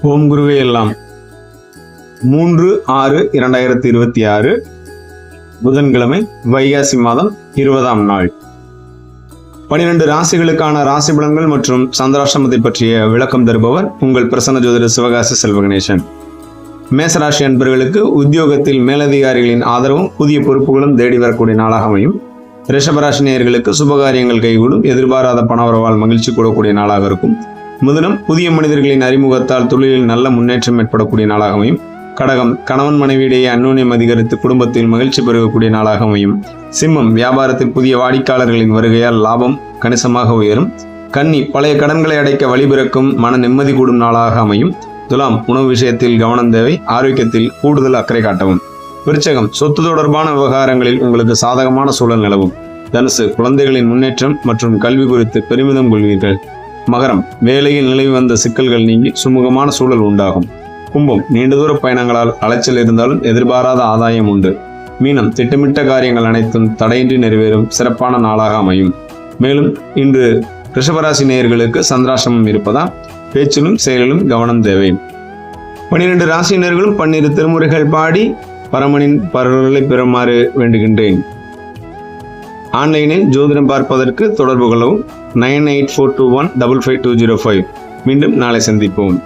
ஓம் குருவே எல்லாம் 3/6/2026 புதன்கிழமை வைகாசி மாதம் 20ஆம் நாள் 12 ராசிகளுக்கான ராசி பலன்கள் மற்றும் சந்திராஷ்டமத்தை பற்றிய விளக்கம் தருபவர் உங்கள் பிரசன்ன ஜோதிடர் சிவகாசி செல்வகணேசன். மேசராசி அன்பர்களுக்கு உத்தியோகத்தில் மேலதிகாரிகளின் ஆதரவும் புதிய பொறுப்புகளும் தேடி வரக்கூடிய நாளாக அமையும். ரிஷபராசி நேயர்களுக்கு சுபகாரியங்கள் கைகூடும், எதிர்பாராத பணவரவால் மகிழ்ச்சி கூடக்கூடிய நாளாக இருக்கும். மிதுனம் புதிய மனிதர்களின் அறிமுகத்தால் தொழிலில் நல்ல முன்னேற்றம் ஏற்படக்கூடிய நாளாக அமையும். கடகம் கணவன் மனைவியிடையே அந்யோன்யம் அதிகரித்து குடும்பத்தில் மகிழ்ச்சி பெருகக்கூடிய நாளாக அமையும். சிம்மம் வியாபாரத்தில் புதிய வாடிக்கையாளர்களின் வருகையால் லாபம் கணிசமாக உயரும். கன்னி பழைய கடன்களை அடைக்க வழிபிறக்கும், மன நிம்மதி கூடும் நாளாக அமையும். துலாம் உணவு விஷயத்தில் கவனம் தேவை, ஆரோக்கியத்தில் கூடுதல் அக்கறை காட்டவும். விருச்சகம் சொத்து தொடர்பான விவகாரங்களில் உங்களுக்கு சாதகமான சூழல் நிலவும். தனுசு குழந்தைகளின் முன்னேற்றம் மற்றும் கல்வி குறித்து பெருமிதம் கொள்வீர்கள். மகரம் வேலையில் நிலவி வந்த சிக்கல்கள் நீங்கி சுமூகமான சூழல் உண்டாகும். கும்பம் நீண்ட தூர பயணங்களால் அலைச்சல் இருந்தாலும் எதிர்பாராத ஆதாயம் உண்டு. மீனம் திட்டமிட்ட காரியங்கள் அனைத்தும் தடையின்றி நிறைவேறும் சிறப்பான நாளாக அமையும். மேலும் இன்று ரிஷபராசி நேயர்களுக்கு சந்திராஷ்டமம் இருப்பதால் பேச்சிலும் செயலிலும் கவனம் தேவை. 12 ராசியினர்களும் 12 திருமுறைகள் பாடி பரமனின் பரவலை பெறுமாறு வேண்டுகின்றேன். ஆன்லைனில் ஜோதிடம் பார்ப்பதற்கு தொடர்பு கொள்ளவும் 9842155205. மீண்டும் நாளை சந்திப்போம்.